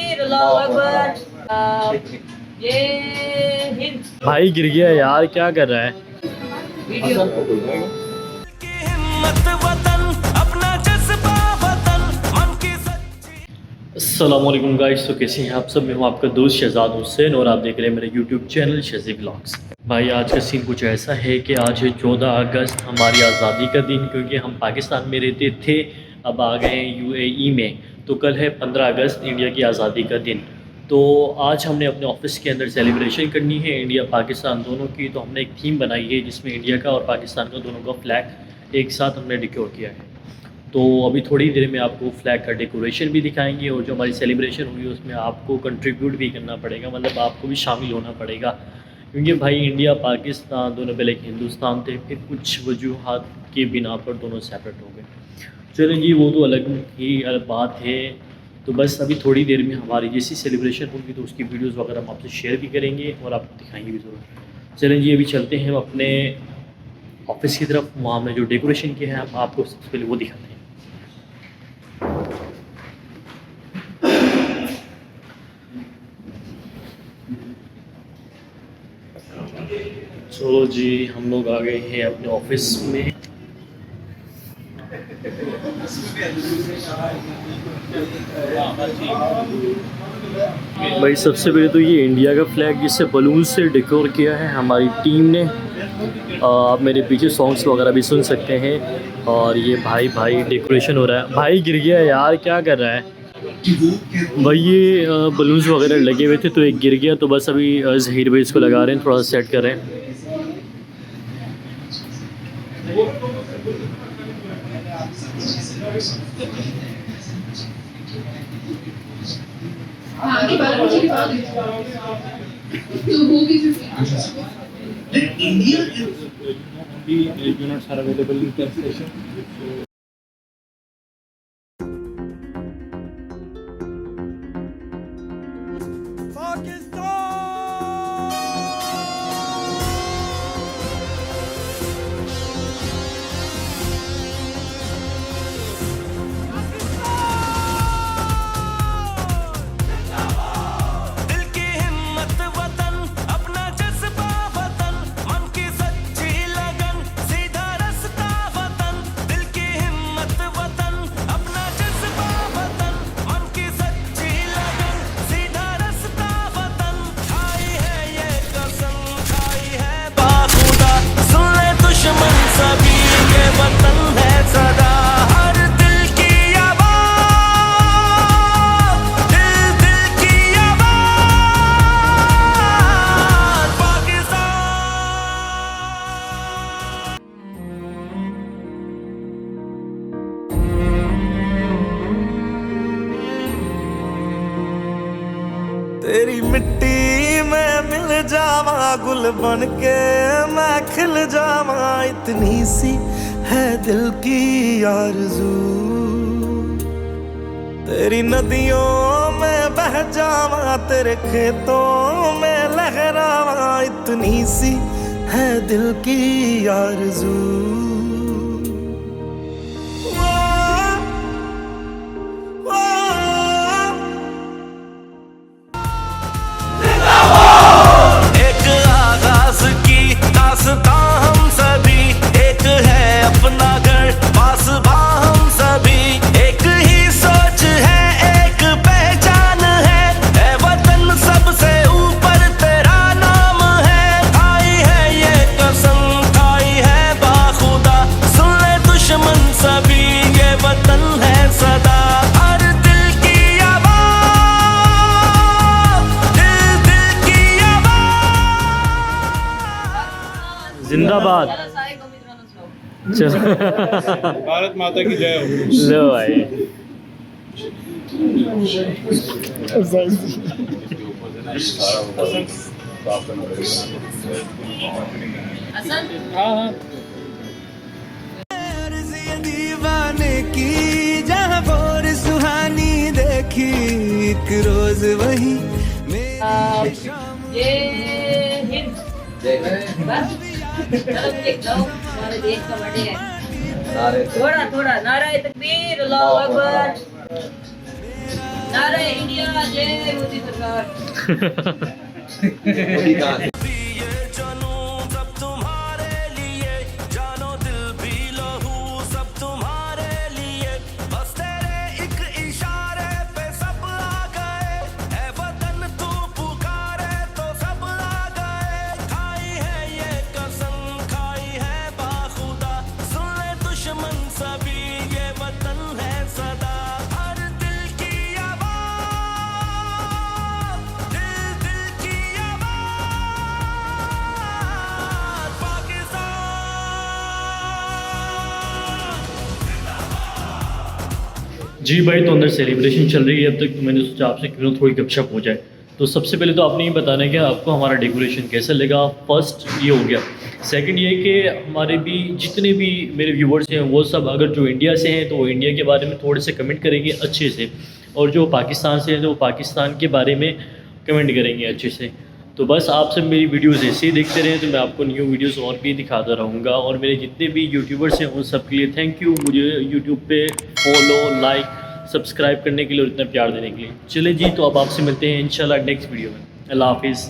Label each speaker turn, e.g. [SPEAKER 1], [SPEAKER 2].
[SPEAKER 1] तकबीर, अल्लाहु अकबर। ये हिंद।
[SPEAKER 2] भाई गिर गया यार, क्या कर रहा है? अस्सलाम वालेकुम गाइस, तो कैसे हैं आप सब? मैं हूं आपका दोस्त शहजाद हुसैन और आप देख रहे हैं मेरे यूट्यूब चैनल शहज़ी व्लॉग्स। भाई आज का सीन कुछ ऐसा है कि आज है 14 अगस्त, हमारी आज़ादी का दिन। क्योंकि हम पाकिस्तान में रहते थे, अब आ गए हैं यूएई में। तो कल है 15 अगस्त, इंडिया की आज़ादी का दिन। तो आज हमने अपने ऑफिस के अंदर सेलिब्रेशन करनी है इंडिया पाकिस्तान दोनों की। तो हमने एक थीम बनाई है जिसमें इंडिया का और पाकिस्तान का दोनों का फ्लैग एक साथ हमने डिकोर किया है। तो अभी थोड़ी देर में आपको फ्लैग का डेकोरेशन भी दिखाएंगे और जो हमारी सेलिब्रेशन हुई उसमें आपको कंट्रीब्यूट भी करना पड़ेगा, मतलब आपको भी शामिल होना पड़ेगा। क्योंकि भाई इंडिया पाकिस्तान दोनों पहले एक हिंदुस्तान थे, फिर कुछ वजूहात के बिना पर दोनों सेपरेट हो गए। चलें जी, वो तो अलग ही बात है। तो बस अभी थोड़ी देर में हमारी जैसी सेलिब्रेशन होगी तो उसकी वीडियोज़ वगैरह हम आपसे शेयर भी करेंगे और आपको दिखाएंगे भी ज़रूर। चलें जी, अभी चलते हैं हम अपने ऑफिस की तरफ। वहाँ हमने जो डेकोरेशन किया है हम आपको सबसे पहले वो दिखाते हैं। चलो जी, हम लोग आ गए हैं अपने ऑफिस में। भाई सबसे पहले तो ये इंडिया का फ्लैग जिससे बलून से डेकोर किया है हमारी टीम ने। आप मेरे पीछे सॉन्ग्स वगैरह भी सुन सकते हैं। और ये भाई डेकोरेशन हो रहा है। भाई गिर गया यार, क्या कर रहा है? भाई ये बलून्स वगैरह लगे हुए थे तो एक गिर गया, तो बस अभी ज़हीर भाई इसको लगा रहे हैं, थोड़ा सेट कर रहे हैं।
[SPEAKER 3] तेरी मिट्टी में मिल जावा, गुल बन के मैं खिल जावा, इतनी सी है दिल की आरज़ू। तेरी नदियों में बह जावा, तेरे खेतों में लहरावा, इतनी सी है दिल की आरज़ू। हम सभी एक है अपना घर पासबा, हम सभी एक ही सोच है, एक पहचान है, ऐ वतन सबसे ऊपर तेरा नाम है। खाई है ये कसम, खाई है बाखुदा, सुन ले दुश्मन सभी, ये वतन है सदा हर दिल की आवाज़, दिल की आवाज़।
[SPEAKER 2] जिंदाबाद। चलो
[SPEAKER 4] भारत माता की जय हो।
[SPEAKER 2] लो भाई।
[SPEAKER 4] हाँ
[SPEAKER 3] दीवाने की जहाँ बोर सुहानी देखी, एक रोज वही
[SPEAKER 1] ये हिंद। बस चलो देख लो, हमारे देश का बर्थडे है। थोड़ा थोड़ा नारा तकबीर, अल्लाहु अकबर। नारे इंडिया जय मोदी सरकार।
[SPEAKER 3] ये जुनून सब तुम्हारे लिए, जानो दिल भी लहू सब तुम्हारे लिए, बस तेरे एक इशारे पे सब आ गए, है वतन तू पुकारे तो सब आ गए, खाई है ये कसम खाई है बाखुदा, सुन ले दुश्मन सभी ये वतन है सदा, हर दिल की आवाज, दिल दिल की आवाज, पाकिस्तान।
[SPEAKER 2] जी भाई, तो अंदर सेलिब्रेशन चल रही है अब तक, तो मैंने सोचा आपसे क्यों ना थोड़ी गपशप हो जाए। तो सबसे पहले तो आपने ये बताना है कि आपको हमारा डेकोरेशन कैसा लगा, फर्स्ट ये हो गया। सेकंड ये कि हमारे भी जितने भी मेरे व्यूवर्स हैं वो सब अगर जो इंडिया से हैं तो वो इंडिया के बारे में थोड़े से कमेंट करेंगे अच्छे से, और जो पाकिस्तान से हैं तो वो पाकिस्तान के बारे में कमेंट करेंगे अच्छे से। तो बस आप सब मेरी वीडियोस ऐसे ही देखते रहें, तो मैं आपको न्यू वीडियोस और भी दिखाता रहूँगा। और मेरे जितने भी यूट्यूबर्स हैं उन सब के लिए थैंक यू, मुझे यूट्यूब पे फॉलो, लाइक, सब्सक्राइब करने के लिए और इतना प्यार देने के लिए। चले जी, तो अब आपसे मिलते हैं इंशाल्लाह नेक्स्ट वीडियो में। अल्लाह हाफिज़।